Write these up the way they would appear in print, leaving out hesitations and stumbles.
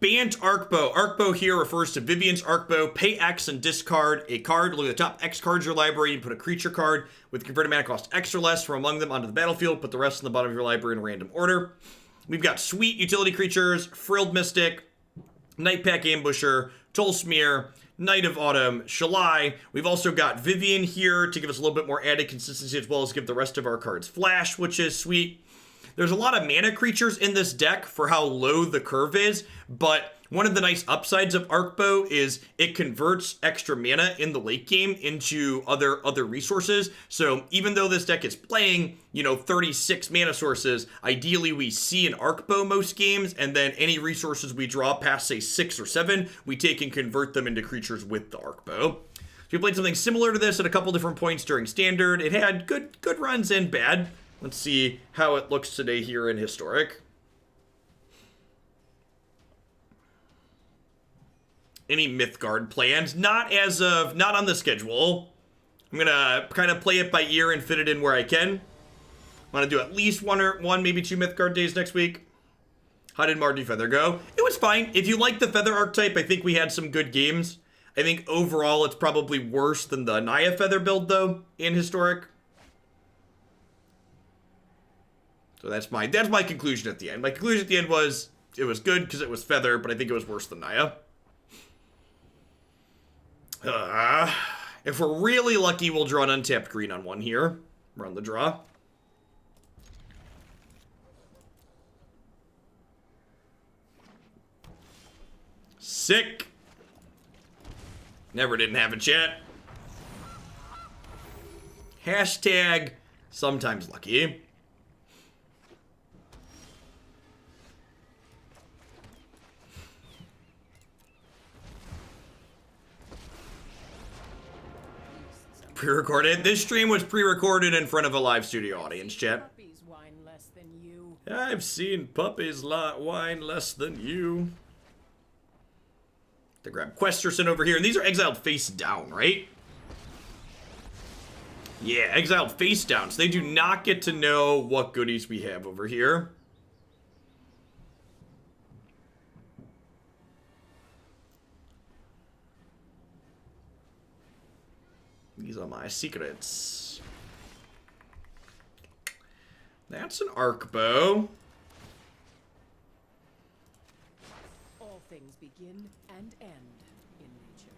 Bant Arkbow. Arkbow here refers to Vivien's Arkbow. Pay X and discard a card. Look at the top X cards of your library and put a creature card with converted mana cost X or less from among them onto the battlefield. Put the rest in the bottom of your library in random order. We've got sweet utility creatures, Frilled Mystic, Nightpack Ambusher, Tolsimir, Knight of Autumn, Shalai. We've also got Vivien here to give us a little bit more added consistency as well as give the rest of our cards flash, which is sweet. There's a lot of mana creatures in this deck for how low the curve is, but one of the nice upsides of Arkbow is it converts extra mana in the late game into other resources. So even though this deck is playing, 36 mana sources, ideally we see an Arkbow most games, and then any resources we draw past, say, 6 or 7, we take and convert them into creatures with the Arkbow. So we played something similar to this at a couple different points during Standard. It had good runs and bad. Let's see how it looks today here in Historic. Any Mythgard plans? Not on the schedule. I'm gonna kind of play it by ear and fit it in where I can. I'm gonna do at least one, maybe 2 Mythgard days next week. How did Mardu Feather go? It was fine. If you like the Feather archetype, I think we had some good games. I think overall it's probably worse than the Naya Feather build though in Historic. So that's my conclusion at the end. My conclusion at the end was it was good because it was Feather, but I think it was worse than Naya. If we're really lucky, we'll draw an untapped green on one here. Run the draw. Sick. Never didn't have a chat. Hashtag sometimes lucky. Pre-recorded. This stream was pre-recorded in front of a live studio audience, chat. I've seen puppies whine less than you. To grab Questerson over here. And these are exiled face down, right? Yeah, exiled face down. So they do not get to know what goodies we have over here. These are my secrets. That's an Arkbow. All things begin and end in nature.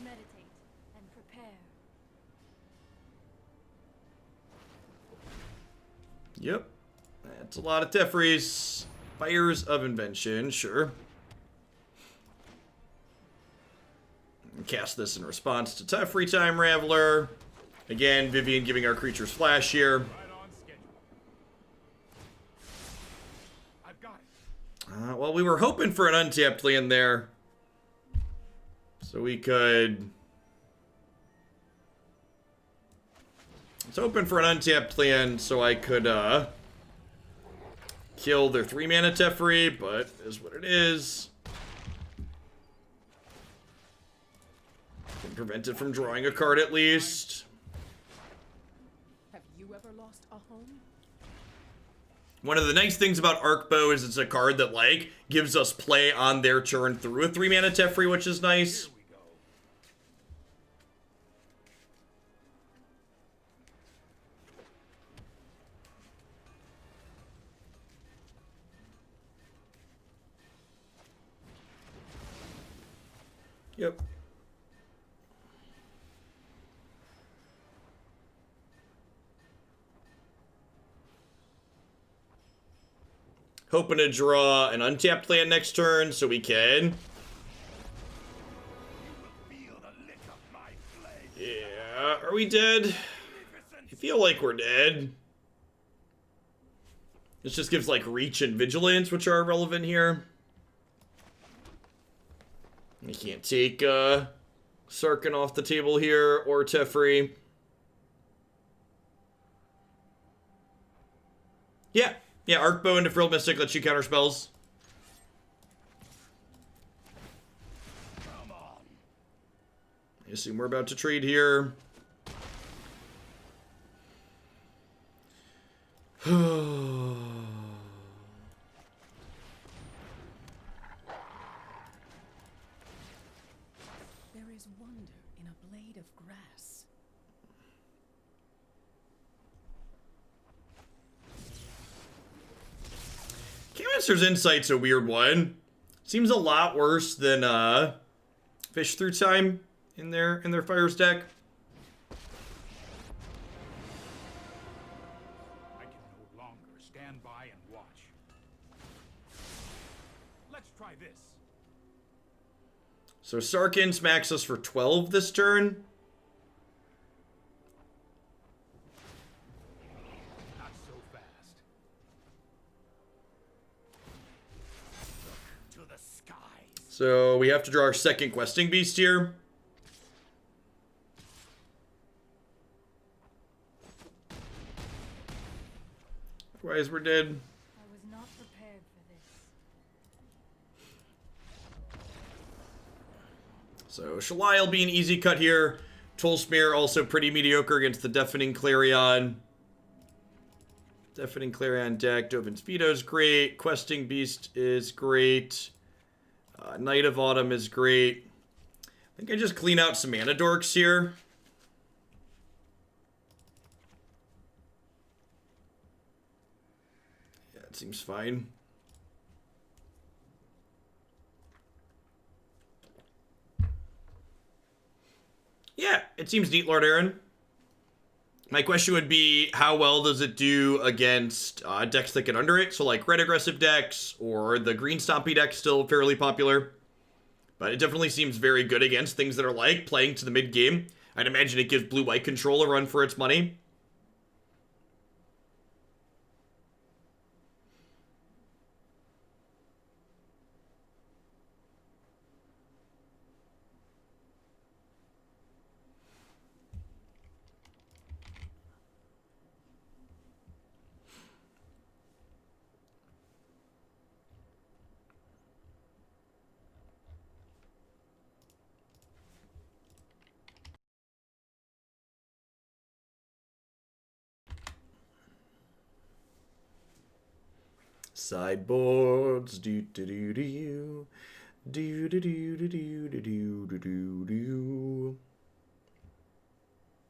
Meditate and prepare. Yep. That's a lot of Teferis. Fires of Invention, sure. Cast this in response to Teferi Time Raveler. Again, Vivien giving our creatures flash here. Right on schedule. I've got it. Well, we were hoping for an untapped land there. So we could... I was hoping for an untapped land so I could kill their 3 mana Teferi, but it is what it is. Can prevent it from drawing a card at least. Have you ever lost a home? One of the nice things about Arkbow is it's a card that, like, gives us play on their turn through a 3 mana Teferi, which is nice. Here we go. Yep. Hoping to draw an untapped land next turn so we can. Feel the lick of my blade. Yeah, are we dead? I feel like we're dead. This just gives like reach and vigilance, which are irrelevant here. We can't take Sarkhan off the table here or Teferi. Yeah. Yeah, Arkbow into Frilled Mystic lets you counter spells. Come on. I assume we're about to trade here. There is wonder in a blade of grass. Canister's Insight's a weird one. Seems a lot worse than Fish Through Time in their Fires deck. I can no longer stand by and watch. Let's try this. So Sarkhan smacks us for 12 this turn. Not so fast. To the skies. So we have to draw our second Questing Beast here. Otherwise we're dead. I was not prepared for this. So Shalai will be an easy cut here. Tolsimir also pretty mediocre against the Deafening Clarion. Deafening Clarion deck. Dovin's Veto is great. Questing Beast is great. Knight of Autumn is great. I think I just clean out some Mana Dorks here. Yeah, it seems fine. Yeah, it seems neat, Lord Aaron. My question would be, how well does it do against decks that get under it? So like red aggressive decks or the green stompy deck, still fairly popular. But it definitely seems very good against things that are like playing to the mid game. I'd imagine it gives blue-white control a run for its money. Sideboards, do do do do do do do do do do do do do.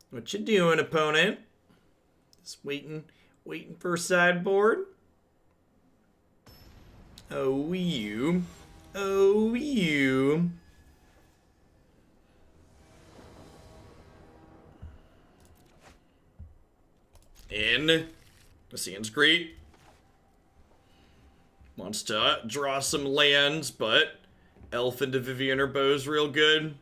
What you doing, opponent? Just waiting for a sideboard. Oh you, oh you. And the sand's great. Wants to draw some lands, but Elf into Vivien or Bow's real good.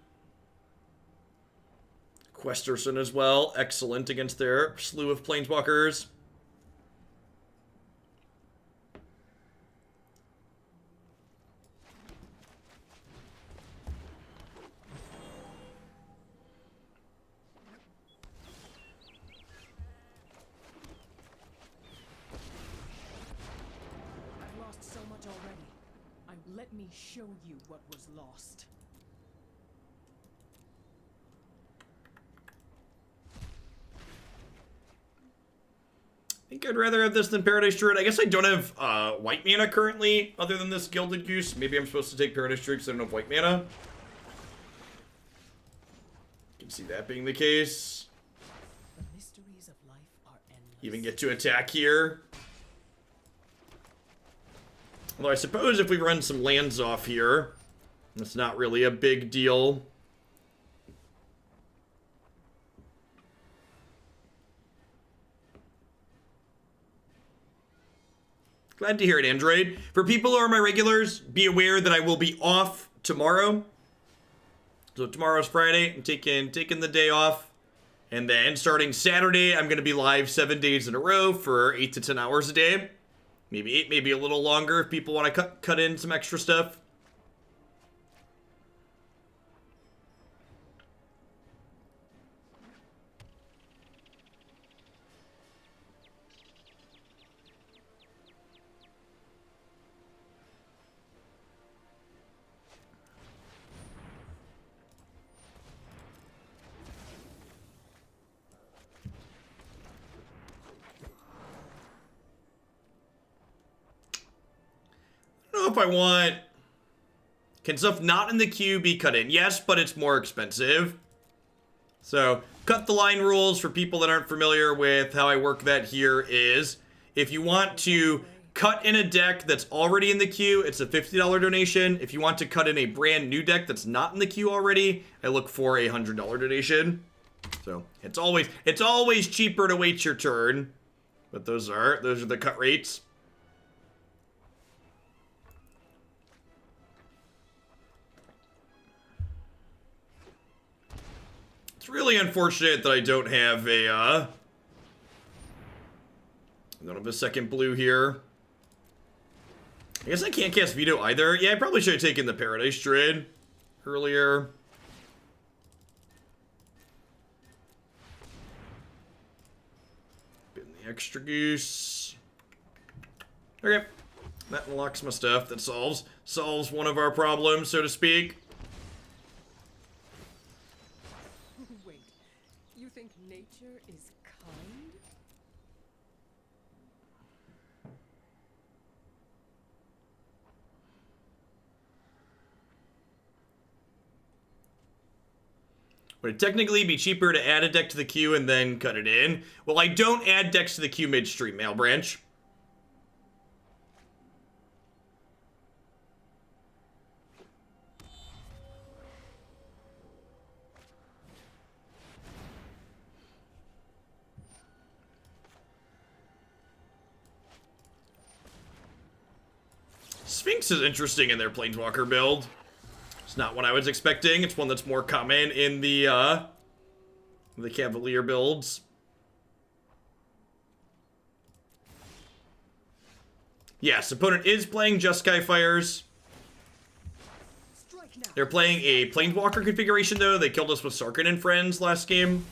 Questerson as well. Excellent against their slew of Planeswalkers. I've lost so much already. Let me show you what was lost. I think I'd rather have this than Paradise Druid. I guess I don't have white mana currently, other than this Gilded Goose. Maybe I'm supposed to take Paradise Druid because I don't have white mana. You can see that being the case. The mysteries of life are endless. Even get to attack here. Although I suppose if we run some lands off here, that's not really a big deal. Glad to hear it, Android. For people who are my regulars, be aware that I will be off tomorrow. So tomorrow's Friday. I'm taking the day off. And then starting Saturday, I'm going to be live 7 days in a row for 8 to 10 hours a day. Maybe 8, maybe a little longer if people want to cut in some extra stuff. know if I want... Can stuff not in the queue be cut in? Yes, but it's more expensive. So, cut the line rules for people that aren't familiar with how I work that here is, if you want to cut in a deck that's already in the queue, it's a $50 donation. If you want to cut in a brand new deck that's not in the queue already, I look for a $100 donation. So, it's always cheaper to wait your turn. But those are the cut rates. It's really unfortunate that I don't have a second blue here. I guess I can't cast Veto either. Yeah, I probably should have taken the Paradise Druid earlier. Been the extra goose. Okay. That unlocks my stuff. That solves one of our problems, so to speak. Wait, you think nature is kind? Would it technically be cheaper to add a deck to the queue and then cut it in? Well, I don't add decks to the queue midstream, Mail Branch. Sphinx is interesting in their Planeswalker build. It's not what I was expecting. It's one that's more common in the Cavalier builds. Yes, opponent is playing Just Skyfires. They're playing a Planeswalker configuration, though. They killed us with Sarkhan and Friends last game.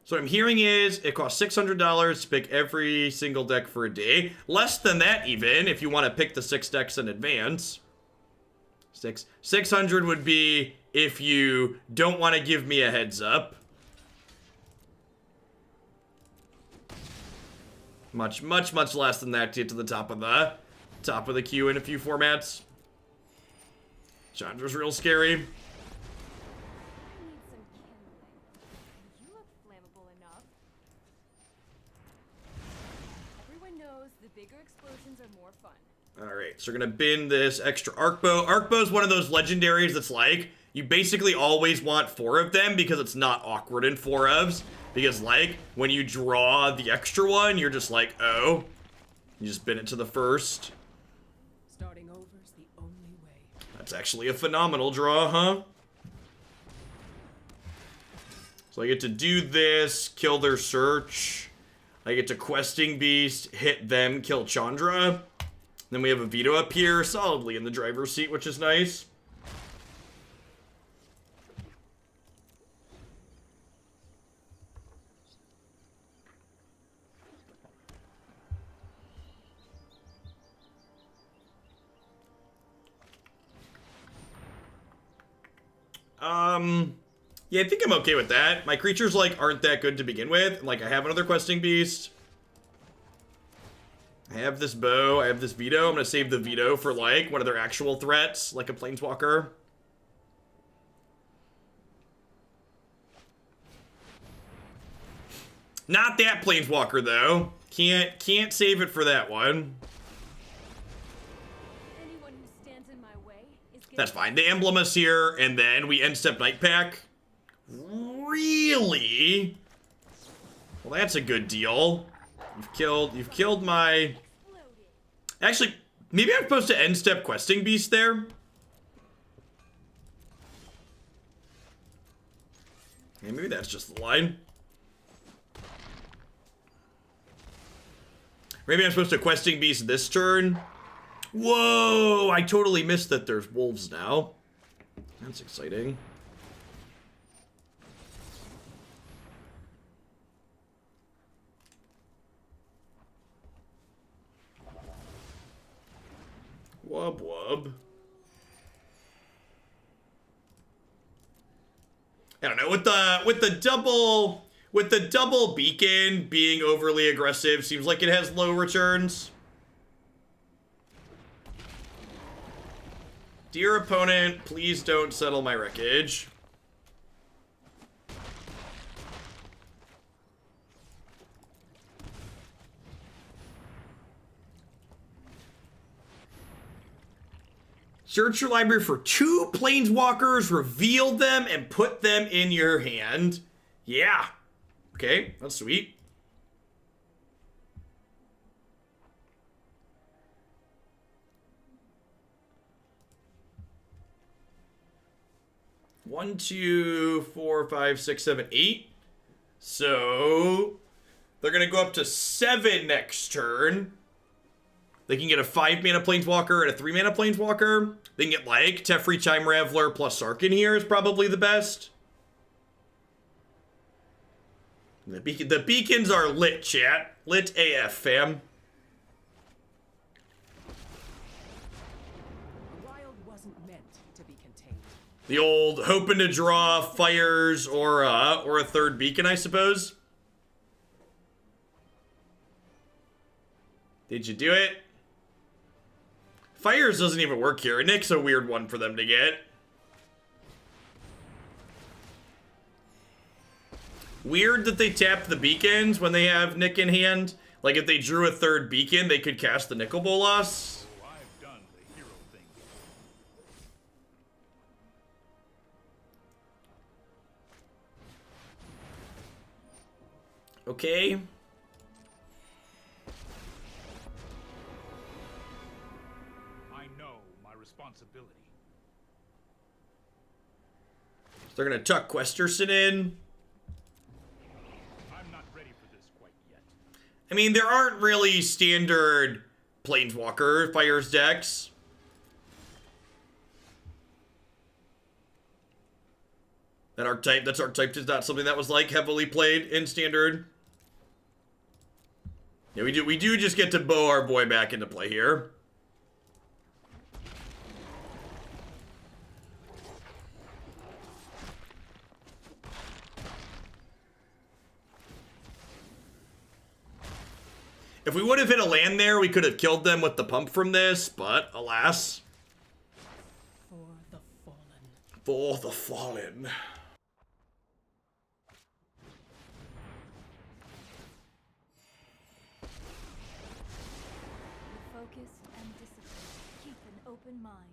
So what I'm hearing is it costs $600 to pick every single deck for a day. Less than that even, if you want to pick the 6 decks in advance. 600 would be if you don't want to give me a heads up. Much less than that to get to the top of the queue in a few formats. Chandra's real scary. Alright, so we're gonna bin this extra Arkbow. Arkbow's one of those legendaries that's like, you basically always want 4 of them because it's not awkward in 4 ofs. Because, like, when you draw the extra one, you're just like, oh. You just bin it to the first. Starting over's the only way. That's actually a phenomenal draw, huh? So I get to do this, kill their search. I get to Questing Beast, hit them, kill Chandra. Then we have a Veto up here, solidly in the driver's seat, which is nice. Yeah, I think I'm okay with that. My creatures, like, aren't that good to begin with. Like, I have another Questing Beast. I have this bow, I have this Veto. I'm gonna save the Veto for, like, one of their actual threats, like a Planeswalker. Not that Planeswalker, though. Can't save it for that one. Anyone who stands in my way is That's fine. The emblem is here, and then we end step Nightpack. Really? Well, that's a good deal. You've killed my... Actually, maybe I'm supposed to end step Questing Beast there. Yeah, maybe that's just the line. Maybe I'm supposed to Questing Beast this turn. Whoa! I totally missed that there's wolves now. That's exciting. Wub wub. I don't know, with the With the double beacon being overly aggressive, seems like it has low returns. Dear opponent, please don't settle my wreckage. Search your library for 2 planeswalkers, reveal them, and put them in your hand. Yeah. Okay, that's sweet. One, 2, 4, 5, 6, 7, 8. So they're gonna go up to 7 next turn. They can get a 5-mana Planeswalker and a 3-mana Planeswalker. They can get, like, Teferi, Time Raveler plus Sark in here is probably the best. The beacons are lit, chat. Lit AF, fam. The wild wasn't meant to be contained. The old hoping to draw fires or a 3rd beacon, I suppose. Did you do it? Fires doesn't even work here. Nick's a weird one for them to get. Weird that they tap the beacons when they have Nick in hand. Like if they drew a 3rd beacon, they could cast the Nicol Bolas. Oh, I've done the hero thing. Okay. I know my responsibility. So they're gonna tuck Questerson in. I'm not ready for this quite yet. I mean, there aren't really standard Planeswalker Fires decks. That's archetype is not something that was like heavily played in standard. Yeah, we do just get to bow our boy back into play here. If we would have hit a land there, we could have killed them with the pump from this, but alas. For the fallen. For the fallen. With focus and discipline, keep an open mind.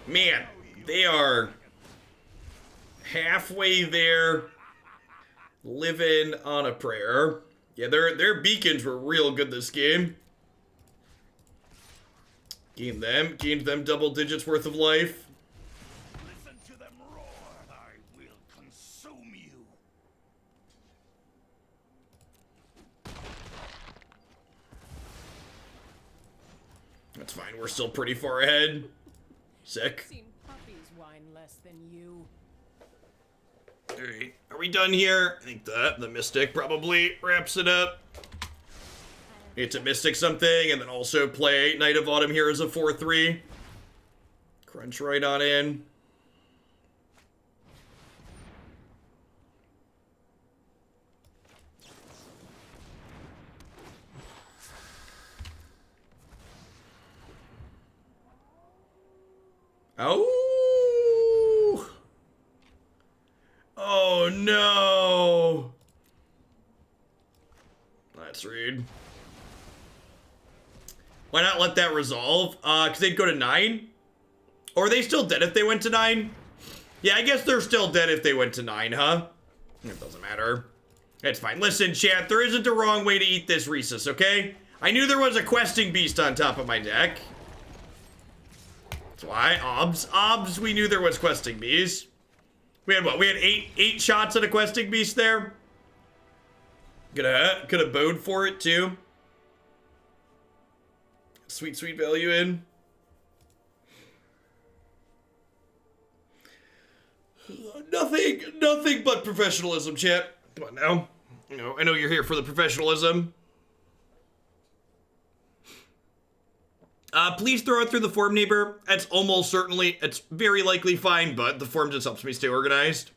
Man, they are halfway there, living on a prayer. Yeah, their beacons were real good this game. Gained them double digits worth of life. Listen to them roar. I will consume you. That's fine, we're still pretty far ahead. Sick. Seen puppies whine less than you. Alright, are we done here? I think the Mystic probably wraps it up. It's a Mystic something, and then also play Knight of Autumn here as a 4-3. Crunch right on in. Oh! Oh no! That's rude. Why not let that resolve? Because they'd go to 9? Or are they still dead if they went to 9? Yeah, I guess they're still dead if they went to 9, huh? It doesn't matter. It's fine. Listen, chat, there isn't a wrong way to eat this Rhesus, okay? I knew there was a questing beast on top of my deck. That's why. Obs, we knew there was questing beast. We had what? We had eight shots at a questing beast there? Could have bowed for it, too. Sweet, sweet value in. Nothing but professionalism, chat. Come on now. You know, I know you're here for the professionalism. Please throw it through the form neighbor. It's almost certainly, it's very likely fine, but the form just helps me stay organized.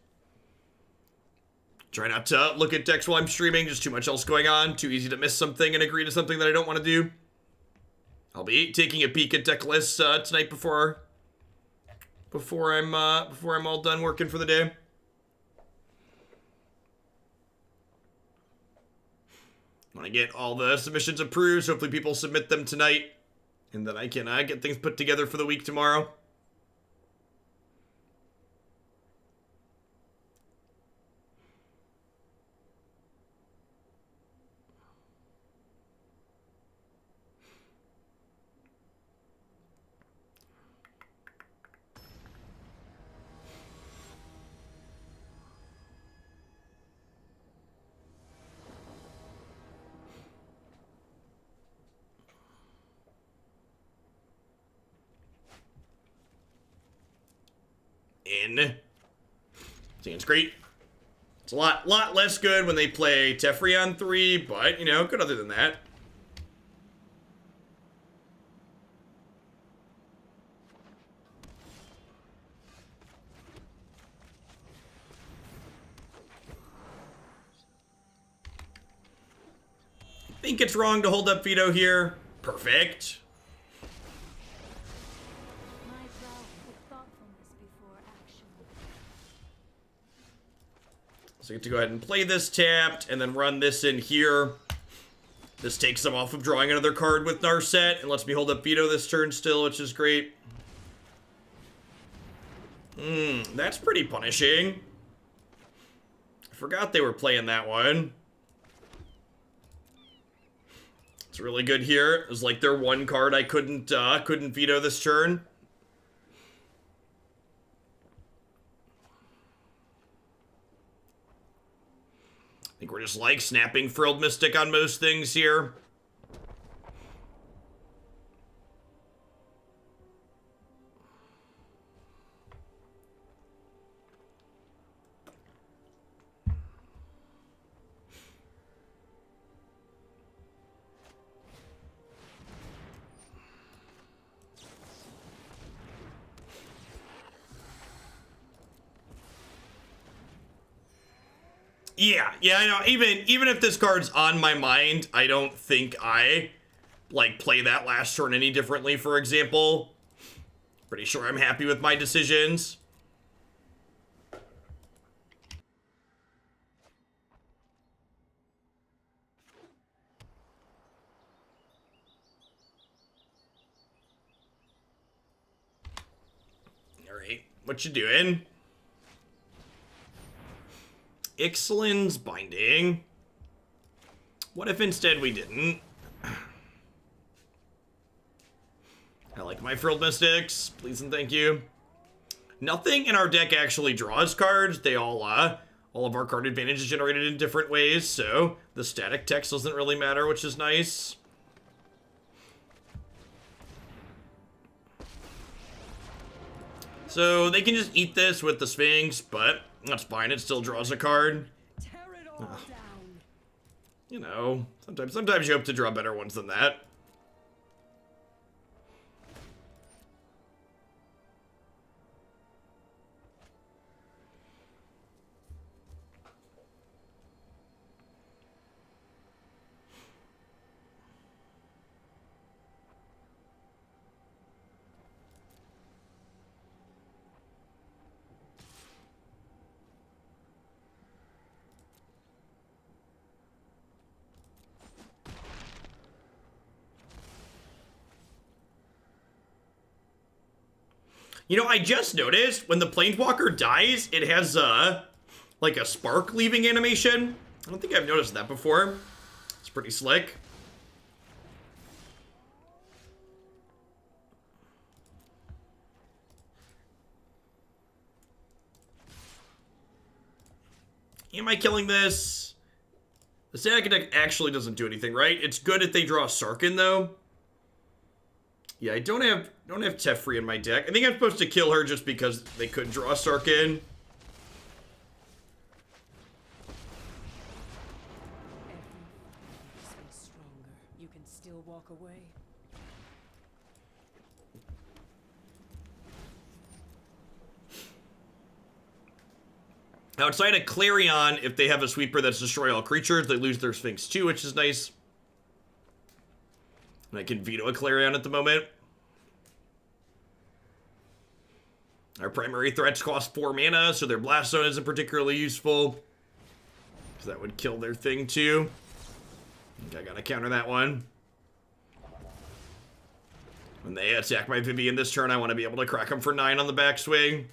Try not to look at decks while I'm streaming. Just too much else going on. Too easy to miss something and agree to something that I don't want to do. I'll be taking a peek at deck lists tonight before I'm all done working for the day. When I get all the submissions approved, so hopefully people submit them tonight, and then I can get things put together for the week tomorrow. Seems great. It's a lot less good when they play Teferi on 3, but, you know, good other than that. I think it's wrong to hold up Veto here. Perfect. So I get to go ahead and play this tapped, and then run this in here. This takes them off of drawing another card with Narset, and lets me hold up Veto this turn still, which is great. That's pretty punishing. I forgot they were playing that one. It's really good here. It was like their one card I couldn't veto this turn. I think we're just like snapping Frilled Mystic on most things here. Yeah, I know. Even if this card's on my mind, I don't think I, like, play that last turn any differently, for example. Pretty sure I'm happy with my decisions. Alright, what you doing? Ixalan's Binding. What if instead we didn't? I like my Frilled Mystics. Please and thank you. Nothing in our deck actually draws cards. They all of our card advantage is generated in different ways, so the static text doesn't really matter, which is nice. So they can just eat this with the Sphinx, but that's fine, it still draws a card. Tear it all down. You know, sometimes you hope to draw better ones than that. You know, I just noticed when the Planeswalker dies, it has, like a spark leaving animation. I don't think I've noticed that before. It's pretty slick. Am I killing this? The static deck actually doesn't do anything, right? It's good if they draw Sarkhan, though. Yeah, I don't have Teferi in my deck. I think I'm supposed to kill her just because they could draw Sarkhan. Every fight makes me stronger. You can still walk away. Outside of Clarion, if they have a sweeper that's destroy all creatures, they lose their Sphinx too, which is nice. And I can veto a Clarion at the moment. Our primary threats cost 4 mana, so their Blast Zone isn't particularly useful. So that would kill their thing too. I think I gotta counter that one. When they attack my Vivien this turn, I want to be able to crack them for 9 on the backswing.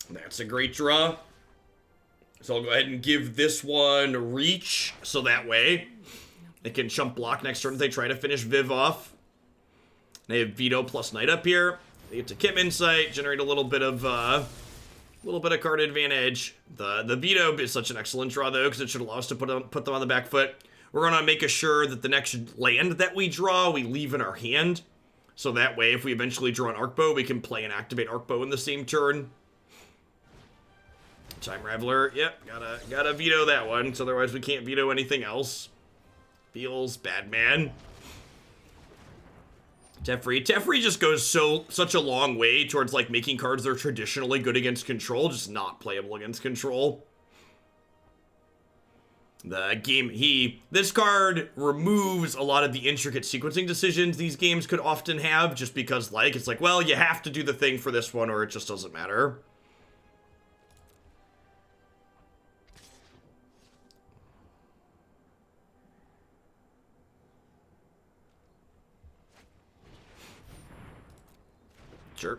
That's a great draw. So I'll go ahead and give this one reach, so that way they can chump block next turn if they try to finish Viv off. They have Veto plus Knight up here. They get to Kim Insight, generate a little bit of card advantage. The Veto is such an excellent draw though, because it should allow us to put them on the back foot. We're gonna make sure that the next land that we draw, we leave in our hand. So that way, if we eventually draw an Arkbow, we can play and activate Arkbow in the same turn. Time Raveler, yep, gotta veto that one, because otherwise we can't veto anything else. Feels bad, man. Teferi just goes such a long way towards like making cards that are traditionally good against control, just not playable against control. This card removes a lot of the intricate sequencing decisions these games could often have, just because like, it's like, well, you have to do the thing for this one or it just doesn't matter. Sure.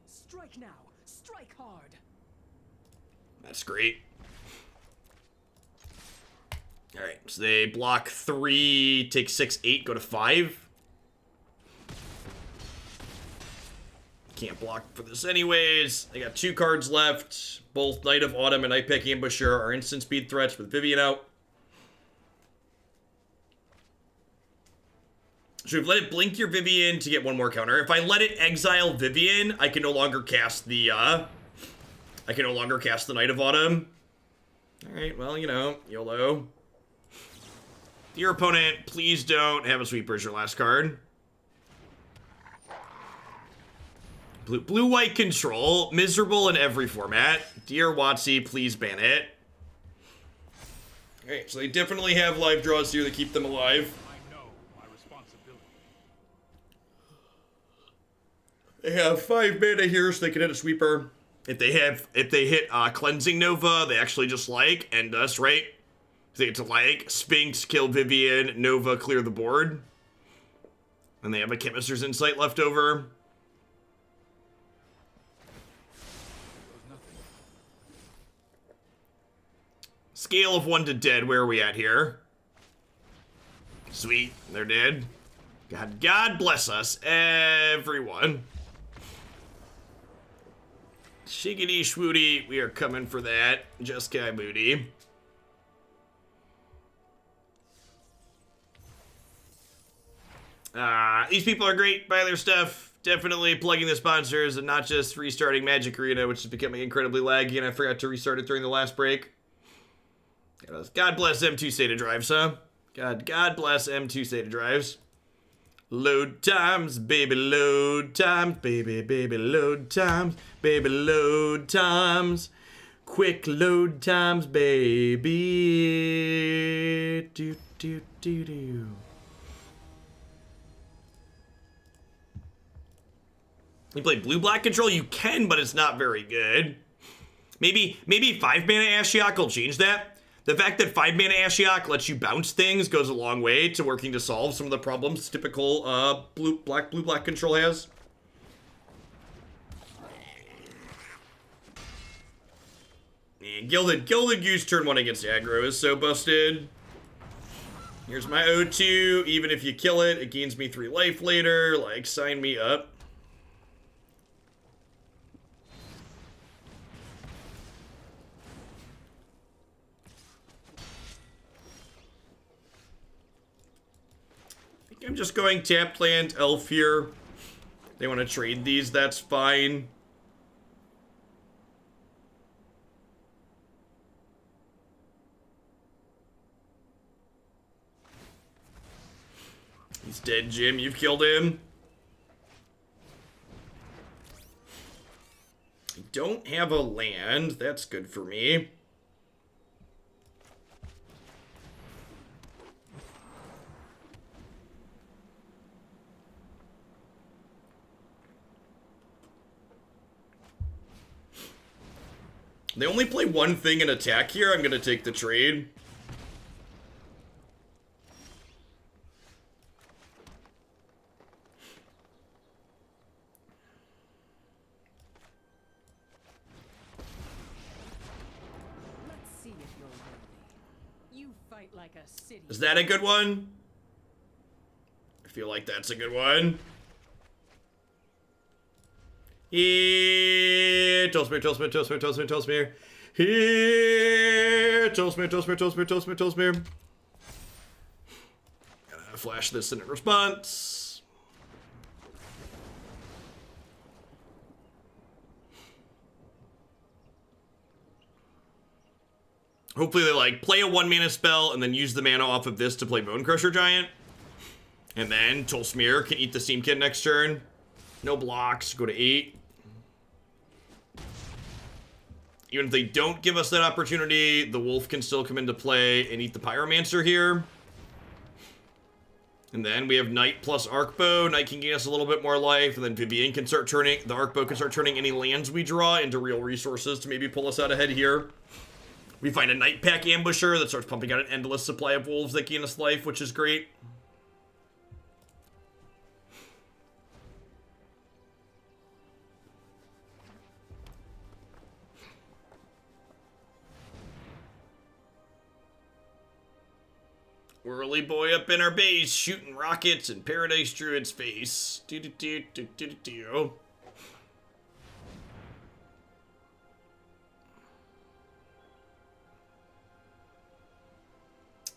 Strike now. Strike hard. That's great. All right, so they block 3, take 6, 8, go to 5. Can't block for this anyways. They got 2 cards left. Both Knight of Autumn and Nightpack Ambusher are instant speed threats with Vivien out. So we've let it blink your Vivien to get 1 more counter. If I let it exile Vivien, I can no longer cast the Knight of Autumn. Alright, well, you know, YOLO. Dear opponent, please don't have a sweeper as your last card. Blue-white control, miserable in every format. Dear WotC, please ban it. Alright, so they definitely have live draws here that keep them alive. I know my responsibility. They have 5 mana here, so they can hit a sweeper. If they hit Cleansing Nova, they actually just like end us, right? They get to like Sphinx, kill Vivien, Nova, clear the board. And they have a Chemist's Insight left over. Scale of 1 to dead, where are we at here? Sweet, they're dead. God bless us, everyone. Shiggity schwooty, we are coming for that. Just Kai Moody. These people are great, buy their stuff. Definitely plugging the sponsors and not just restarting Magic Arena, which is becoming incredibly laggy, and I forgot to restart it during the last break. God bless M2 SATA drives, huh? God bless M2 SATA drives. Load times, baby, load times, baby, load times, baby, load times. Quick load times, baby. Do, do, do, do. You play blue-black control? You can, but it's not very good. Maybe 5-mana Ashiok will change that. The fact that 5-mana Ashiok lets you bounce things goes a long way to working to solve some of the problems typical blue-black control has. And Gilded Goose turn 1 against aggro is so busted. Here's my O2. Even if you kill it, it gains me 3 life later. Like, sign me up. I'm just going tapped land elf here. They want to trade these, that's fine. He's dead, Jim. You've killed him. I don't have a land. That's good for me. They only play one thing in attack here. I'm going to take the trade. Let's see if you're worthy. You fight like a city. Is that a good one? I feel like that's a good one. Here, Tolsimir, Tolsimir, Tolsimir, Tolsimir, Tolsimir. Here, Tolsimir, Tolsimir, Tolsimir, Tolsimir, Tolsimir. Flash this in response. Hopefully they like play a 1-mana spell and then use the mana off of this to play Bone Crusher Giant. And then Tolsimir can eat the Steam Kid next turn. No blocks, go to 8. Even if they don't give us that opportunity, the Wolf can still come into play and eat the Pyromancer here. And then we have Knight plus Arkbow. Knight can gain us a little bit more life, and then Vivien can start turning, the Arkbow can start turning any lands we draw into real resources to maybe pull us out ahead here. We find a Nightpack Ambusher that starts pumping out an endless supply of wolves that gain us life, which is great. Whirly boy up in our base, shooting rockets in Paradise Druid's face. Do-do-do-do-do-do.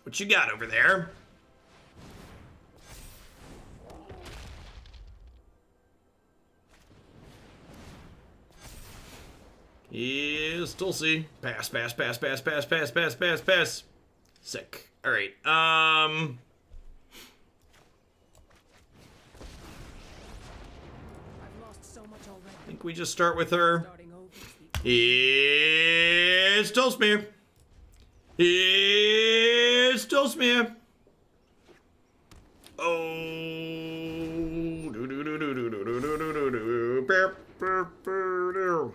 What you got over there? Is Tulsi. Pass, pass, pass, pass, pass, pass, pass, pass, pass. Sick. Alright, I've lost so much already. I think we just start with her. Starting over is the It's Tolsimir. It's Tolsimir. Oh. Do-do-do-do-do-do-do-do-do-do.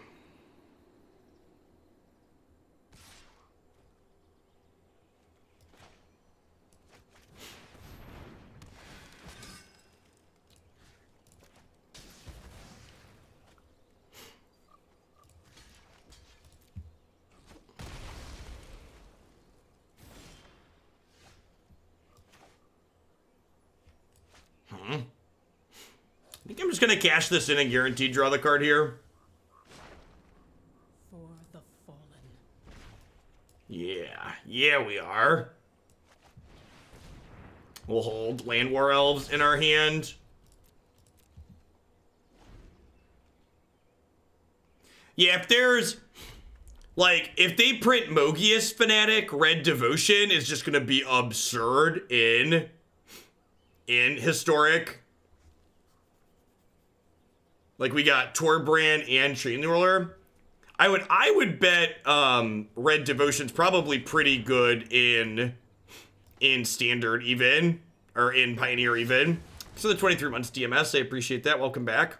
I think I'm just going to cash this in and guaranteed draw the card here. for the fallen. Yeah, we are. We'll hold Llanowar Elves in our hand. Yeah, if there's... like, if they print Mogius Fanatic, Red Devotion is just going to be absurd in Historic. Like, we got Torbrand and Chain Ruler. I would bet Red Devotion's probably pretty good in Standard even, or in Pioneer even. So the 23 months DMS, I appreciate that. Welcome back.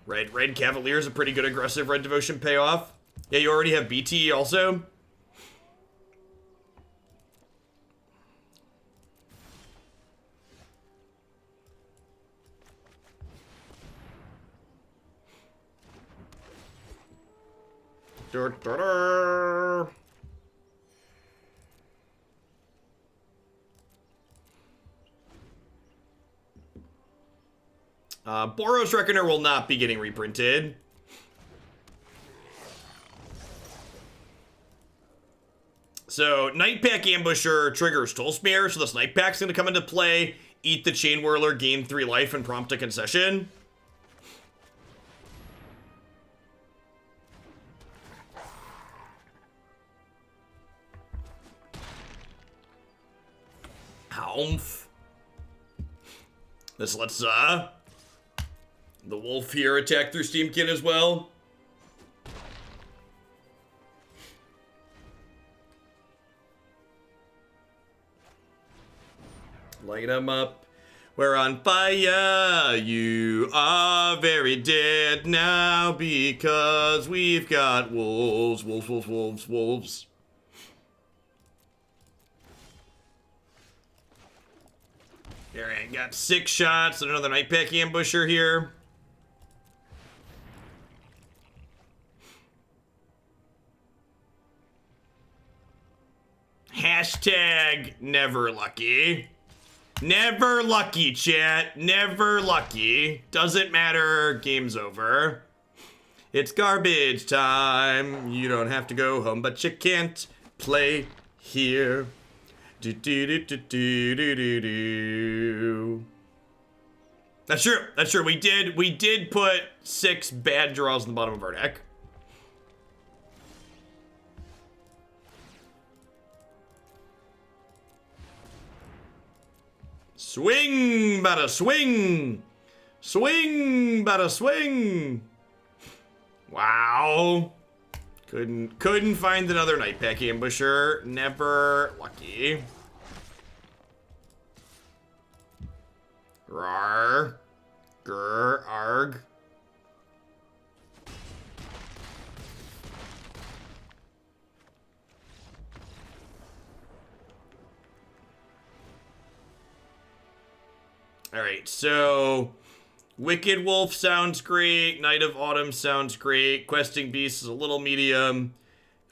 Red Cavalier is a pretty good aggressive Red Devotion payoff. Yeah, you already have BT also. Boros Reckoner will not be getting reprinted. So, Nightpack Ambusher triggers Tolsimir, so this Nightpack's going to come into play, eat the Chain Whirler, gain 3 life, and prompt a concession. Humph. This lets the wolf here attack through Steamkin as well. Light 'em up. We're on fire. You are very dead now because we've got wolves, wolves, wolves, wolves, wolves. Alright, got 6 shots and another Nightpack Ambusher here. Hashtag never lucky. Never lucky, chat. Never lucky. Doesn't matter. Game's over. It's garbage time. You don't have to go home, but you can't play here. Do do do do do do do do. That's true. That's true. We did put 6 bad draws in the bottom of our deck. Swing, bada swing. Swing, bada swing. Wow. Couldn't find another Nightpack Ambusher. Never lucky. Rar. Grr, arg. Alright, so Wicked Wolf sounds great. Knight of Autumn sounds great. Questing Beast is a little medium.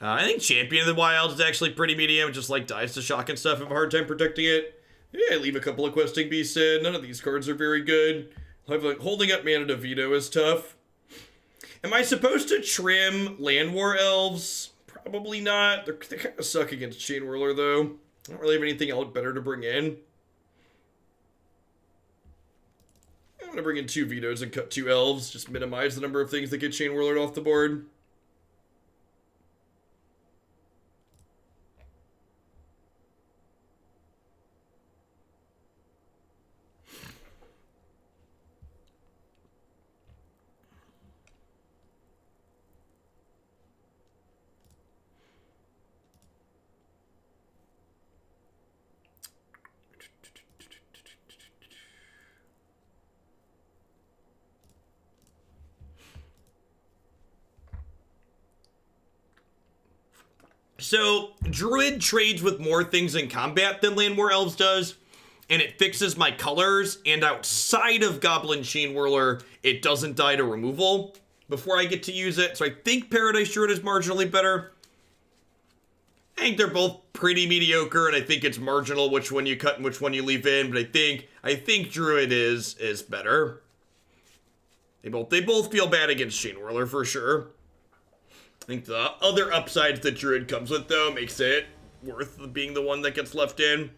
I think Champion of the Wild is actually pretty medium. Just like dies to shock and stuff. I have a hard time protecting it. Yeah, I leave a couple of Questing Beasts in. None of these cards are very good. Holding up mana to Veto is tough. Am I supposed to trim Llanowar Elves? Probably not. They kind of suck against Chain Whirler, though. I don't really have anything else better to bring in. I'm going to bring in 2 Vetoes and cut 2 Elves. Just minimize the number of things that get Chain Whirlered off the board. So, Druid trades with more things in combat than Llanowar Elves does, and it fixes my colors, and outside of Goblin Chain Whirler, it doesn't die to removal before I get to use it. So I think Paradise Druid is marginally better. I think they're both pretty mediocre, and I think it's marginal which one you cut and which one you leave in, but I think Druid is better. They both feel bad against Chain Whirler for sure. I think the other upsides that Druid comes with, though, makes it worth being the one that gets left in.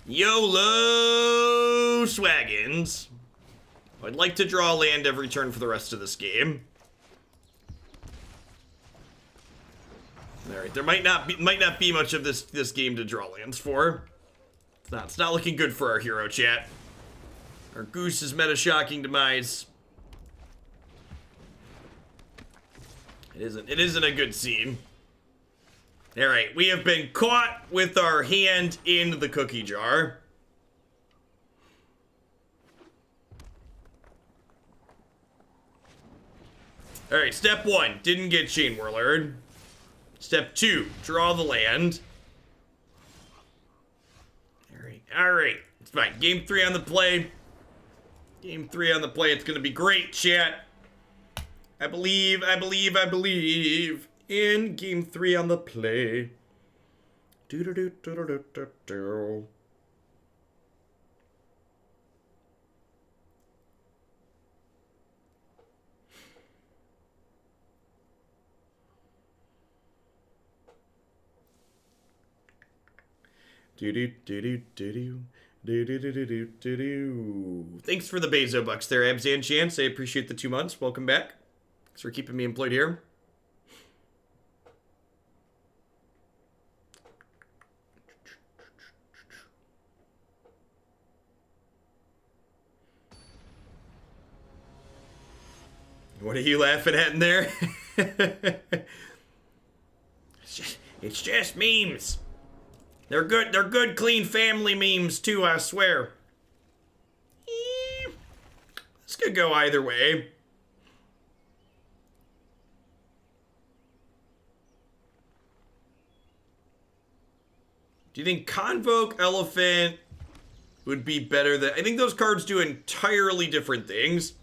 YOLO Swaggins. I'd like to draw land every turn for the rest of this game. Alright, there might not be much of this game to draw lands for. It's not looking good for our hero, chat. Our goose is met a shocking demise. It isn't a good scene. Alright, we have been caught with our hand in the cookie jar. Alright, step 1, didn't get Chain Whirlered. Step 2, draw the land. Alright, it's fine. Game 3 on the play. Game 3 on the play. It's gonna be great, chat. I believe in Game 3 on the play. Thanks for the Bezo bucks there, Abzan Chance. I appreciate the 2 months. Welcome back. Thanks for keeping me employed here. What are you laughing at in there? It's just memes. They're good, clean family memes too, I swear. This could go either way. Do you think Convoke Elephant would be better than... I think those cards do entirely different things.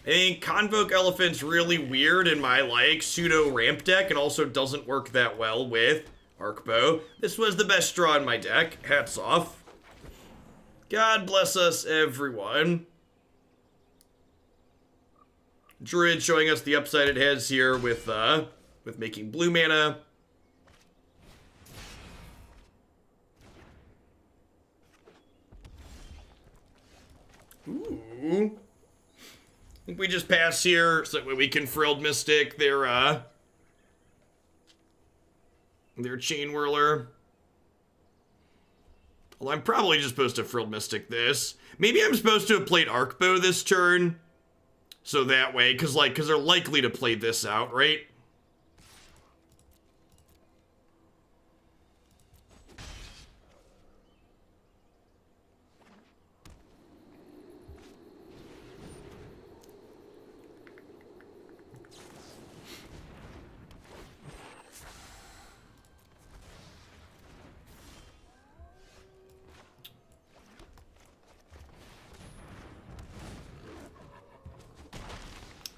I think Convoke Elephant's really weird in my, like, pseudo ramp deck and also doesn't work that well with Arkbow. This was the best draw in my deck. Hats off. God bless us, everyone. Druid showing us the upside it has here with making blue mana. Ooh. I think we just pass here so that we can Frilled Mystic their Chain Whirler. Well, I'm probably just supposed to Frilled Mystic this. Maybe I'm supposed to have played Arkbow this turn. So that way, because they're likely to play this out, right?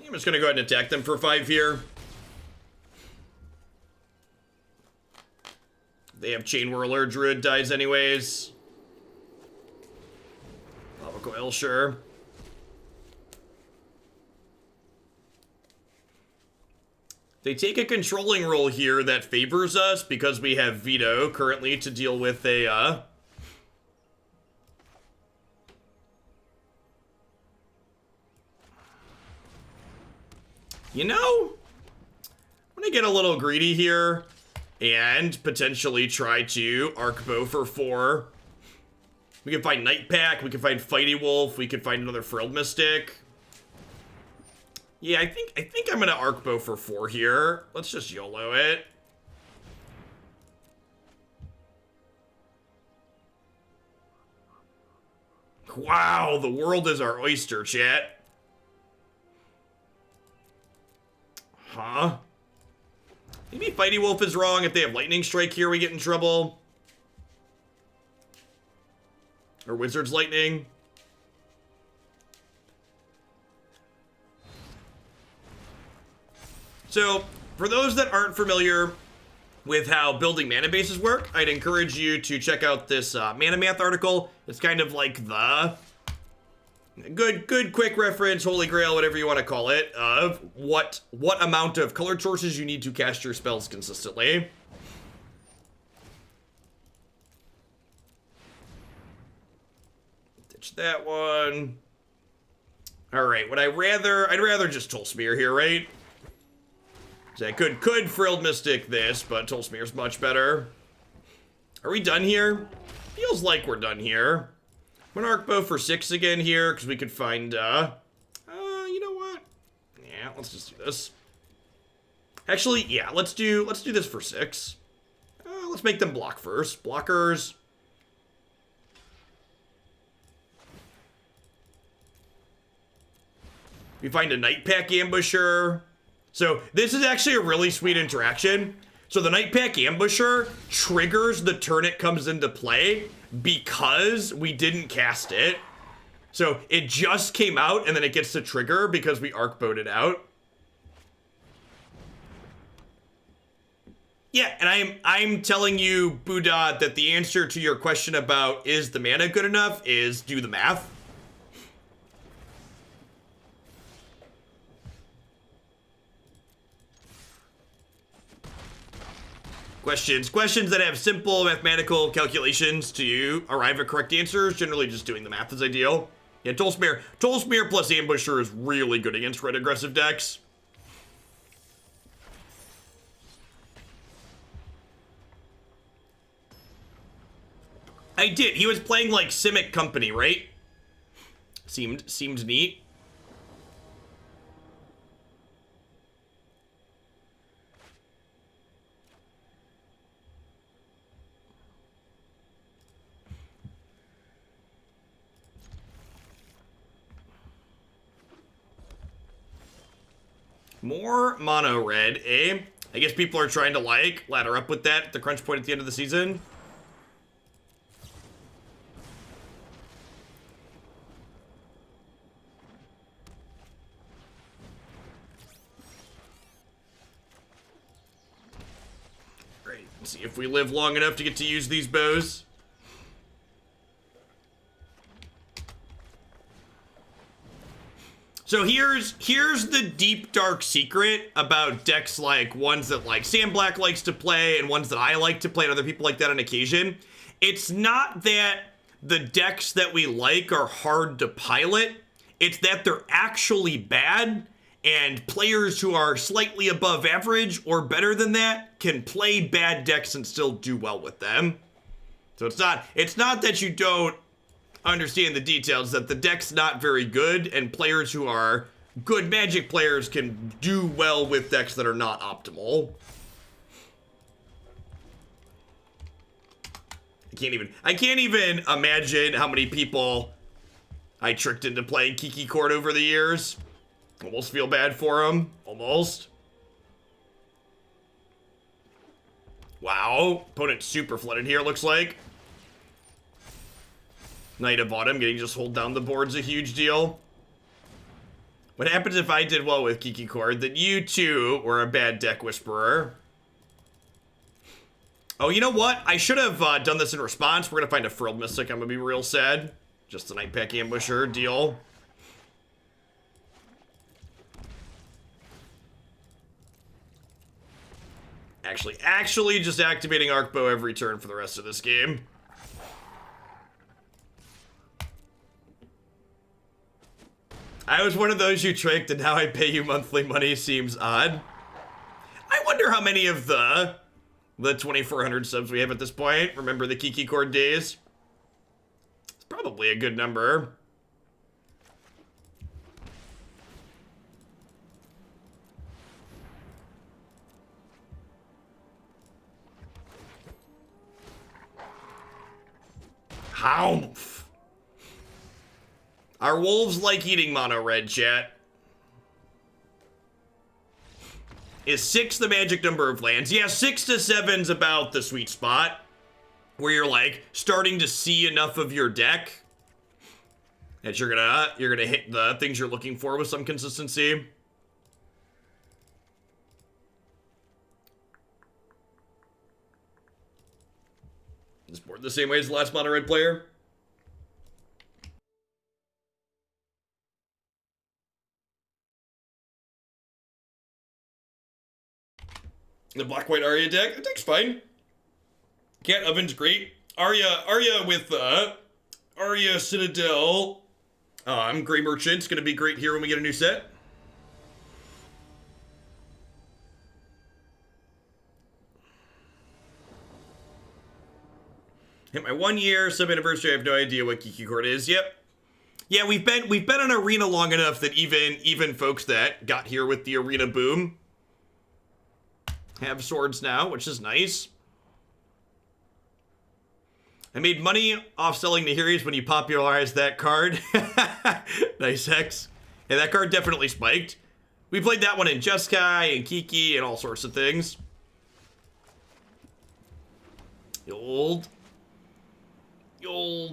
I'm just going to go ahead and attack them for 5 here. They have Chain Whirler. Druid dies anyways. Lava Coil, sure. They take a controlling role here that favors us because we have Veto currently to deal with a, You know, I'm gonna get a little greedy here and potentially try to Arkbow for 4. We can find Nightpack, we can find Fighty Wolf, we can find another Frilled Mystic. Yeah, I think I'm gonna Arkbow for 4 here. Let's just YOLO it. Wow, the world is our oyster, chat. Huh? Maybe Fighty Wolf is wrong. If they have Lightning Strike here, we get in trouble. Or Wizard's Lightning. So, for those that aren't familiar with how building mana bases work, I'd encourage you to check out this Mana Math article. It's kind of like the good quick reference, holy grail, whatever you want to call it, of what amount of color choices you need to cast your spells consistently. Ditch that one. All right, I'd rather just Tolsimir here, right? So I could Frilled Mystic this, but Tolsimir's much better. Are we done here? Feels like we're done here. I'm gonna Arkbow for 6 again here, because we could find, you know what? Yeah, let's just do this. Actually, yeah, let's do this for 6. Let's make them block first. Blockers. We find a Nightpack Ambusher. So this is actually a really sweet interaction. So the Nightpack Ambusher triggers the turn it comes into play because we didn't cast it. So it just came out and then it gets to trigger because we Arkbowed it out. Yeah, and I'm telling you, Buddha, that the answer to your question about is the mana good enough is do the math. Questions that have simple mathematical calculations to arrive at correct answers. Generally, just doing the math is ideal. Yeah, Tolsimir plus Ambusher is really good against red aggressive decks. I did. He was playing like Simic Company, right? Seemed neat. More mono red, eh? I guess people are trying to like ladder up with that at the crunch point at the end of the season. Great. Let's see if we live long enough to get to use these bows. So here's the deep dark secret about decks like ones that like Sandblack likes to play and ones that I like to play and other people like that on occasion. It's not that the decks that we like are hard to pilot. It's that they're actually bad, and players who are slightly above average or better than that can play bad decks and still do well with them. So it's not that you don't understand the details, that the deck's not very good, and players who are good Magic players can do well with decks that are not optimal. I can't even imagine how many people I tricked into playing Kiki Court over the years. Almost feel bad for them. Almost. Wow. Opponent super flooded here, looks like. Knight of Autumn, getting just hold down the board's a huge deal. What happens if I did well with Kiki Court? That you too were a bad deck whisperer. Oh, you know what? I should have done this in response. We're gonna find a Frilled Mystic. I'm gonna be real sad. Just a Nightpack Ambusher deal. Actually just activating Arkbow every turn for the rest of this game. I was one of those you tricked, and now I pay you monthly money. Seems odd. I wonder how many of the 2,400 subs we have at this point remember the Kiki Court days. It's probably a good number. Howmph. Our wolves like eating mono red, chat. Is 6 the magic number of lands? Yeah, 6 to 7's about the sweet spot. Where you're like starting to see enough of your deck that you're gonna hit the things you're looking for with some consistency. Is board the same way as the last mono red player? The black-white Arya deck? The deck's fine. Cat Oven's great. Arya with, Arya Citadel. Grey Merchant's gonna be great here when we get a new set. Hit my 1 year sub anniversary. I have no idea what Kiki Court is. Yep. Yeah, we've been on Arena long enough that even folks that got here with the Arena boom have swords now, which is nice. I made money off selling Nahiri's when you popularized that card. Nice, Hex. Yeah, that card definitely spiked. We played that one in Jeskai and Kiki and all sorts of things. The old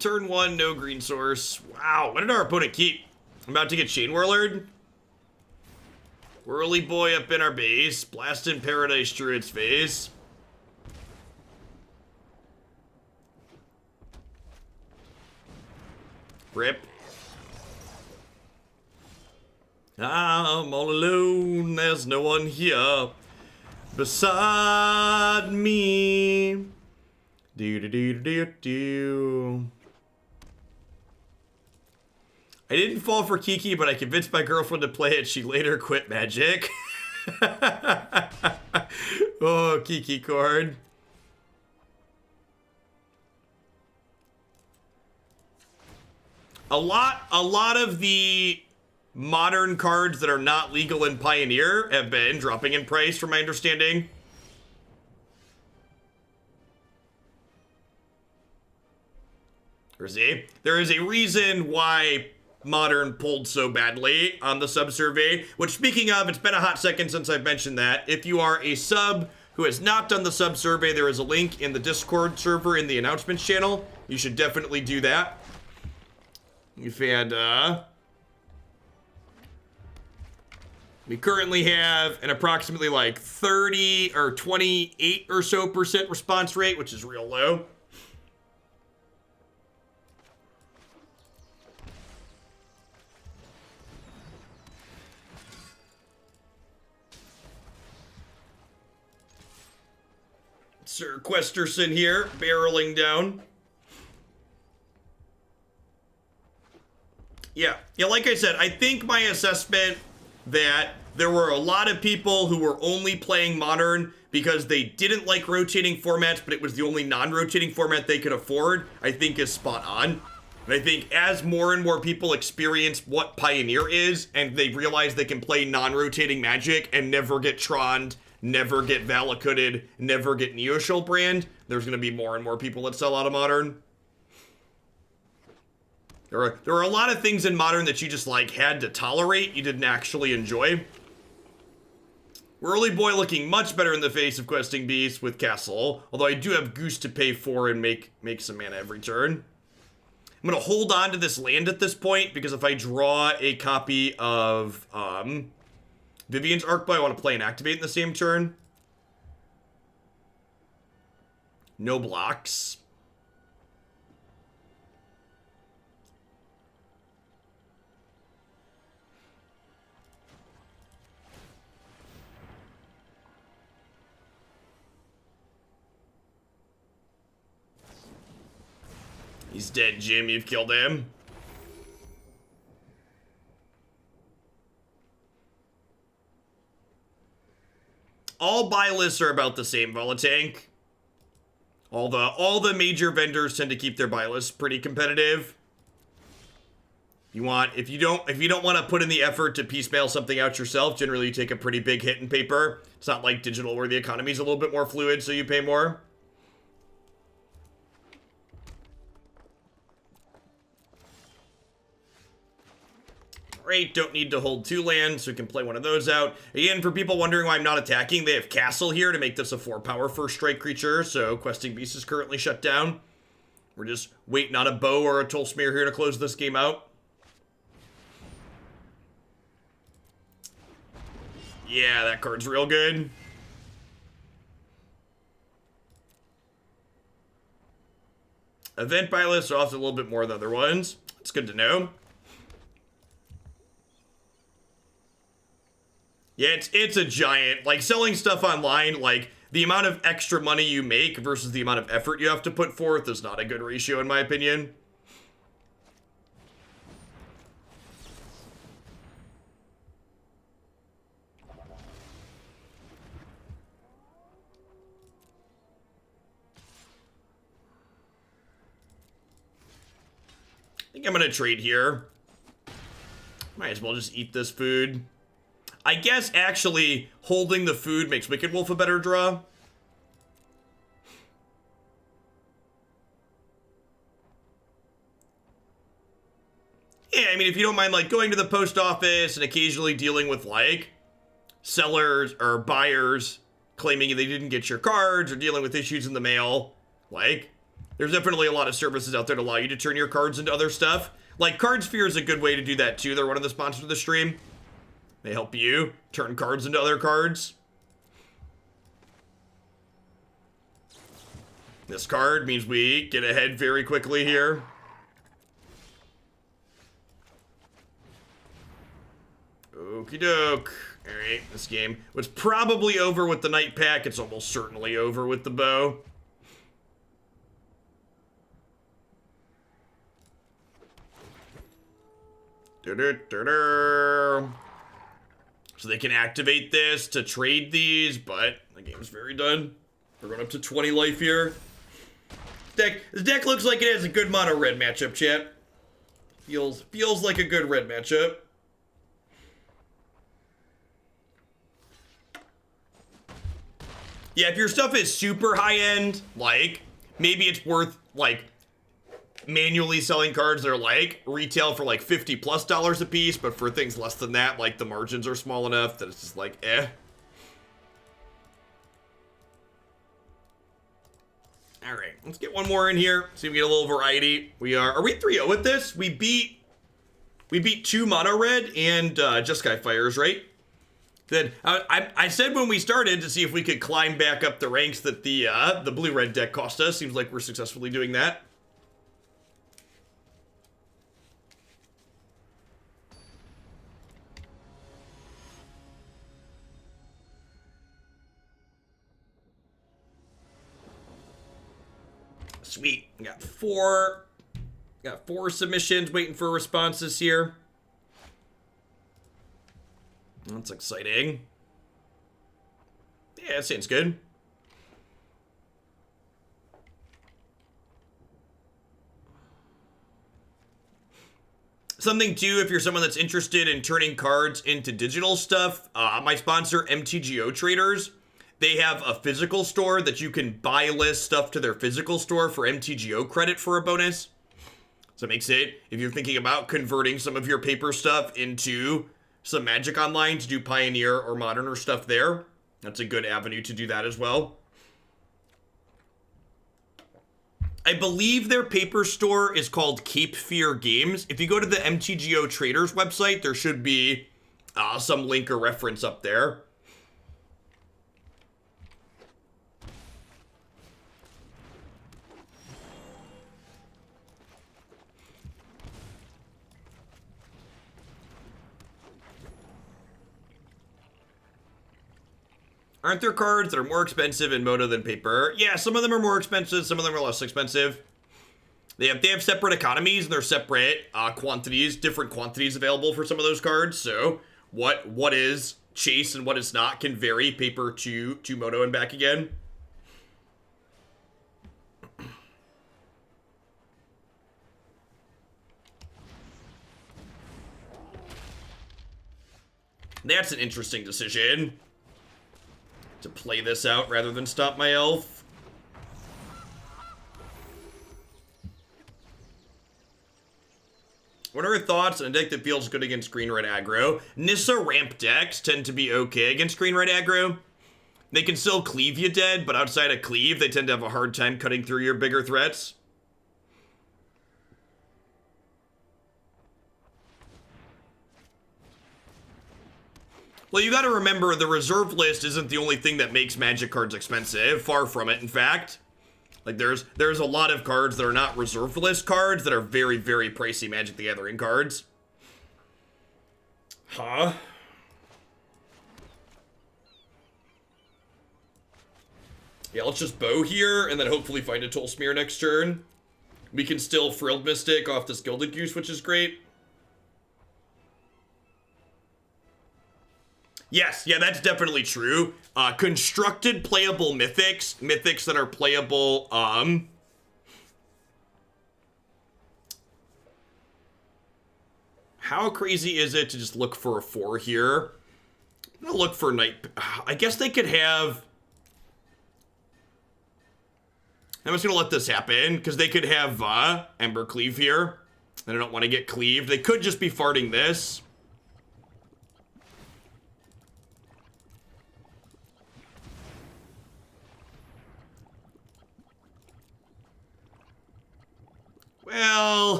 turn 1, no green source. Wow, what did our opponent keep? I'm about to get Chain Whirlered. Whirly boy up in our base, blasting Paradise Druid's face. Rip. I'm all alone, there's no one here. beside me. Do do do do do. I didn't fall for Kiki, but I convinced my girlfriend to play it. She later quit Magic. Oh, Kiki card. A lot of the modern cards that are not legal in Pioneer have been dropping in price, from my understanding. There is a reason why Modern pulled so badly on the sub survey, which, speaking of, it's been a hot second since I've mentioned that. If you are a sub who has not done the sub survey, there is a link in the Discord server in the announcements channel. You should definitely do that. We've had, we currently have an approximately like 30 or 28 or so % response rate, which is real low. Sir Questerson here, barreling down. Yeah, like I said, I think my assessment that there were a lot of people who were only playing Modern because they didn't like rotating formats, but it was the only non-rotating format they could afford, I think is spot on. And I think as more and more people experience what Pioneer is, and they realize they can play non-rotating Magic and never get Trond, never get Valakutted, never get Neoshield brand, there's going to be more and more people that sell out of Modern. There are a lot of things in Modern that you just like had to tolerate, you didn't actually enjoy. Whirly Boy looking much better in the face of Questing Beast with Castle, although I do have Goose to pay for and make some mana every turn. I'm going to hold on to this land at this point, because if I draw a copy of Vivien's Arkbow, I want to play and activate in the same turn. No blocks. He's dead, Jim. You've killed him. All buy lists are about the same, Volatank. All the major vendors tend to keep their buy lists pretty competitive. If you don't want to put in the effort to piecemeal something out yourself, generally you take a pretty big hit in paper. It's not like digital where the economy is a little bit more fluid, so you pay more. Great, don't need to hold 2 lands, so we can play one of those out. Again, for people wondering why I'm not attacking, they have Castle here to make this a 4-power first strike creature, so Questing Beast is currently shut down. We're just waiting on a Bow or a Tolsimir here to close this game out. Yeah, that card's real good. Event buy lists are often a little bit more than other ones. It's good to know. Yeah, it's a giant, like, selling stuff online, like, the amount of extra money you make versus the amount of effort you have to put forth is not a good ratio, in my opinion. I think I'm gonna trade here. Might as well just eat this food. I guess, actually, holding the food makes Wicked Wolf a better draw. Yeah, I mean, if you don't mind, like, going to the post office and occasionally dealing with, like, sellers or buyers claiming they didn't get your cards or dealing with issues in the mail, like, there's definitely a lot of services out there to allow you to turn your cards into other stuff. Like, Cardsphere is a good way to do that, too. They're one of the sponsors of the stream. They help you turn cards into other cards. This card means we get ahead very quickly here. Okie doke. Alright, this game was probably over with the Nightpack. It's almost certainly over with the bow. So they can activate this to trade these, but the game's very done. We're going up to 20 life here. This deck looks like it has a good mono red matchup, chat. Feels like a good red matchup. Yeah, if your stuff is super high end, like, maybe it's worth, like, manually selling cards that are, like, retail for, like, $50+ a piece, but for things less than that, like, the margins are small enough that it's just like, eh. Alright, let's get one more in here, see if we get a little variety. Are we 3-0 with this? We beat 2 mono red and Jeskai Fires, right? Then I said when we started to see if we could climb back up the ranks that the blue-red deck cost us. Seems like we're successfully doing that. Sweet. We got four submissions waiting for responses here. That's exciting. Yeah, that seems good. Something too, if you're someone that's interested in turning cards into digital stuff, my sponsor, MTGO Traders, they have a physical store that you can buy list stuff to their physical store for MTGO credit for a bonus. So it makes it, if you're thinking about converting some of your paper stuff into some Magic Online to do Pioneer or Modern or stuff there, that's a good avenue to do that as well. I believe their paper store is called Cape Fear Games. If you go to the MTGO Traders website, there should be some link or reference up there. Aren't there cards that are more expensive in Moto than paper? Yeah, some of them are more expensive, some of them are less expensive. They have separate economies and they're separate quantities, different quantities available for some of those cards. So what is chase and what is not can vary paper to Moto and back again. That's an interesting decision. To play this out rather than stop my elf. What are your thoughts on a deck that feels good against green-red aggro? Nissa ramp decks tend to be okay against green-red aggro. They can still cleave you dead, but outside of cleave, they tend to have a hard time cutting through your bigger threats. Well, you gotta remember, the reserve list isn't the only thing that makes Magic cards expensive. Far from it, in fact. Like, there's a lot of cards that are not reserve list cards that are very, very pricey Magic the Gathering cards. Huh? Yeah, let's just bow here, and then hopefully find a Tolsimir next turn. We can still Frilled Mystic off this Gilded Goose, which is great. Yes, yeah, that's definitely true. Constructed playable mythics that are playable, how crazy is it to just look for a 4 here? I'm gonna look for I guess they could have, I'm just gonna let this happen, because they could have, Ember Cleave here, and I don't want to get cleaved. They could just be farting this.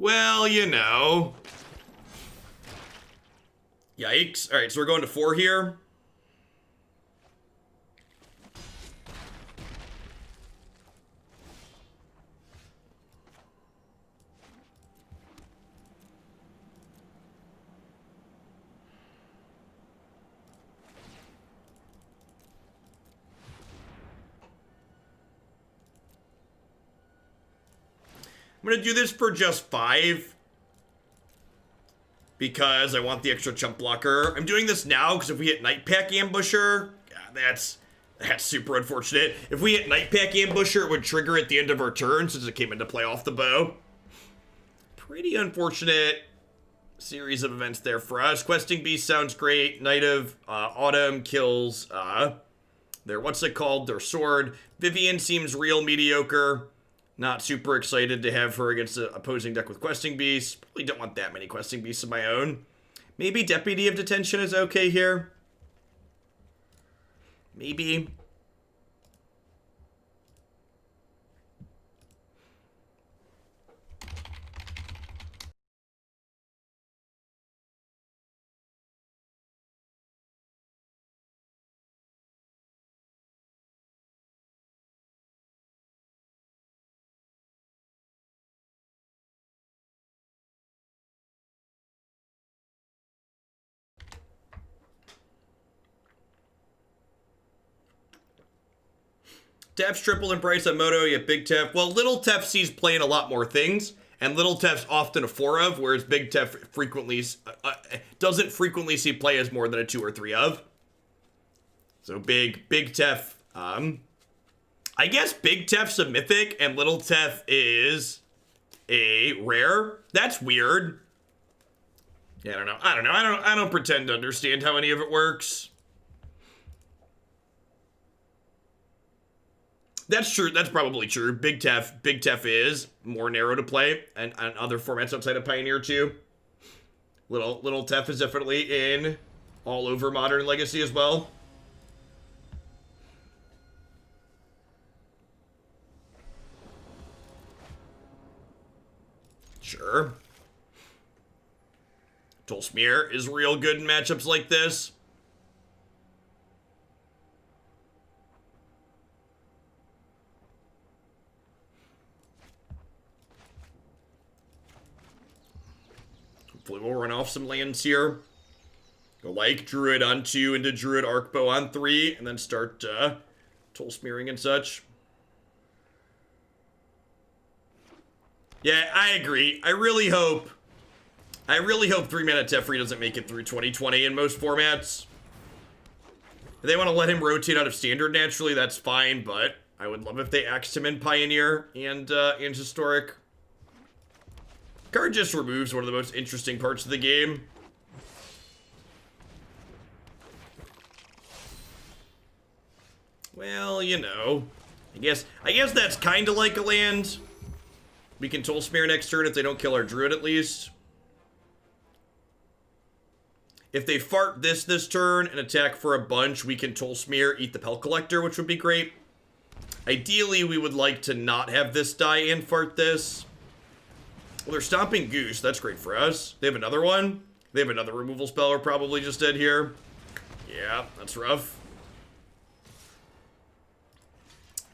Well, you know. Yikes. Alright, so we're going to 4 here. I'm gonna do this for just 5. Because I want the extra chump blocker. I'm doing this now because if we hit Nightpack Ambusher, God, that's super unfortunate. If we hit Nightpack Ambusher, it would trigger at the end of our turn since it came into play off the bow. Pretty unfortunate series of events there for us. Questing Beast sounds great. Knight of Autumn kills their, what's it called? Their sword. Vivien seems real mediocre. Not super excited to have her against an opposing deck with Questing Beasts. Probably don't want that many Questing Beasts of my own. Maybe Deputy of Detention is okay here. Maybe. Tef's triple in price on Moto, you have Big Tef. Well, Little Tef sees playing a lot more things, and Little Tef's often a 4 of, whereas Big Tef frequently doesn't frequently see play as more than a 2 or 3 of. So Big Tef, I guess Big Tef's a mythic, and Little Tef is a rare. That's weird. Yeah, I don't pretend to understand how any of it works. That's true. That's probably true. Big Tef is more narrow to play, and other formats outside of Pioneer too. Little Tef is definitely in all over Modern Legacy as well. Sure. Tolsimir is real good in matchups like this. Hopefully we'll run off some lands here. Go like Druid on 2 into Druid Arkbow on 3, and then start Tolsimiring and such. Yeah, I agree. I really hope 3-mana Teferi doesn't make it through 2020 in most formats. If they want to let him rotate out of Standard naturally, that's fine, but I would love if they axed him in Pioneer and Historic. Card just removes one of the most interesting parts of the game. Well, you know, I guess that's kind of like a land. We can Tolsimir next turn if they don't kill our Druid at least. If they fart this turn and attack for a bunch, we can Tolsimir, eat the Pelt Collector, which would be great. Ideally, we would like to not have this die and fart this. Well, they're stomping Goose. That's great for us. They have another one. They have another removal spell we're probably just dead here. Yeah, that's rough.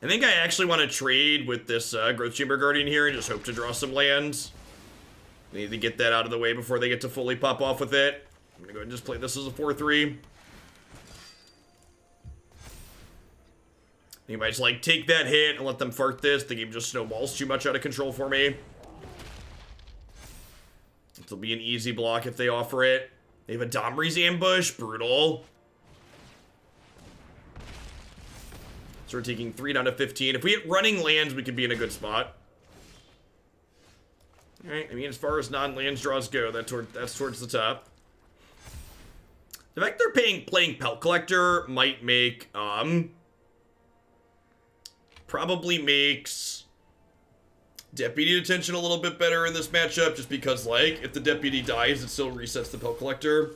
I think I actually want to trade with this Growth Chamber Guardian here and just hope to draw some lands. I need to get that out of the way before they get to fully pop off with it. I'm going to go ahead and just play this as a 4-3. If I just like take that hit and let them fart this, the game just snowballs too much out of control for me. It'll be an easy block if they offer it. They have a Domri's Ambush. Brutal. So we're taking 3 down to 15. If we hit running lands, we could be in a good spot. Alright, I mean, as far as non-lands draws go, that's towards the top. The fact they're playing Pelt Collector might make, probably makes Deputy of Detention a little bit better in this matchup, just because, like, if the Deputy dies, it still resets the Pelt Collector.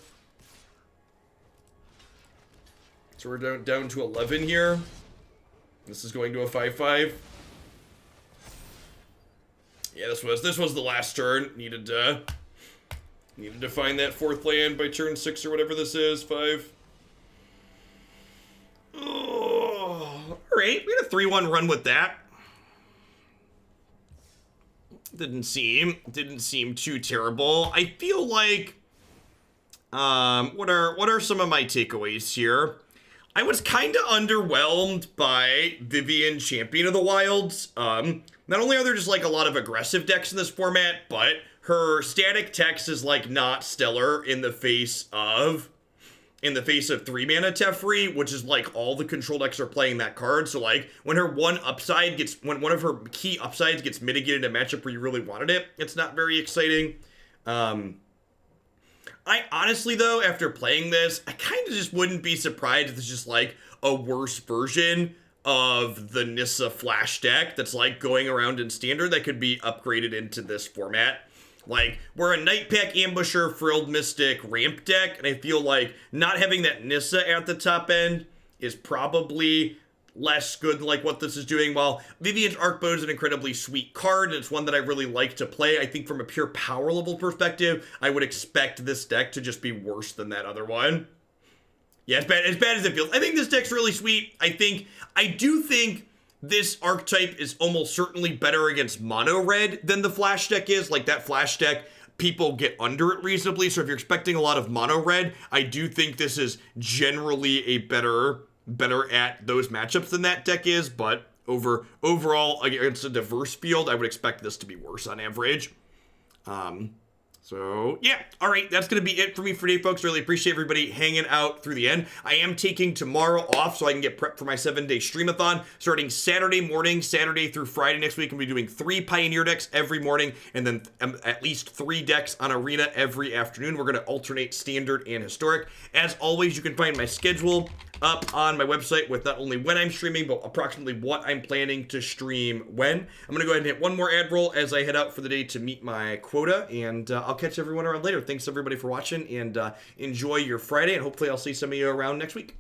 So we're down to 11 here. This is going to a 5-5. Yeah, this was the last turn. Needed to find that 4th land by turn 6 or whatever this is. 5. Oh, all right, we had a 3-1 run with that. Didn't seem too terrible. I feel like what are some of my takeaways here? I was kind of underwhelmed by Vivien Champion of the Wilds. Not only are there just like a lot of aggressive decks in this format, but her static text is like not stellar in the face of 3-mana Teferi, which is like all the control decks are playing that card. So like when one of her key upsides gets mitigated in a matchup where you really wanted it, it's not very exciting. I honestly, though, after playing this, I kind of just wouldn't be surprised if it's just like a worse version of the Nissa Flash deck that's like going around in Standard that could be upgraded into this format. Like, we're a Nightpack Ambusher, Frilled Mystic ramp deck, and I feel like not having that Nissa at the top end is probably less good than like what this is doing. While Vivien's Arkbow is an incredibly sweet card, and it's one that I really like to play, I think from a pure power level perspective, I would expect this deck to just be worse than that other one. Yeah, as bad as it feels. I think this deck's really sweet. I do think this archetype is almost certainly better against mono red than the Flash deck is. Like, that Flash deck, people get under it reasonably, so if you're expecting a lot of mono red, I do think this is generally a better at those matchups than that deck is, but overall against a diverse field, I would expect this to be worse on average. So, yeah. All right, that's going to be it for me for today, folks. Really appreciate everybody hanging out through the end. I am taking tomorrow off so I can get prepped for my 7-day streamathon starting Saturday morning, Saturday through Friday next week. I'm going to be doing 3 Pioneer decks every morning and then at least 3 decks on Arena every afternoon. We're going to alternate Standard and Historic. As always, you can find my schedule up on my website with not only when I'm streaming, but approximately what I'm planning to stream when. I'm going to go ahead and hit one more ad roll as I head out for the day to meet my quota, and I'll catch everyone around later. Thanks everybody for watching, and enjoy your Friday, and hopefully I'll see some of you around next week.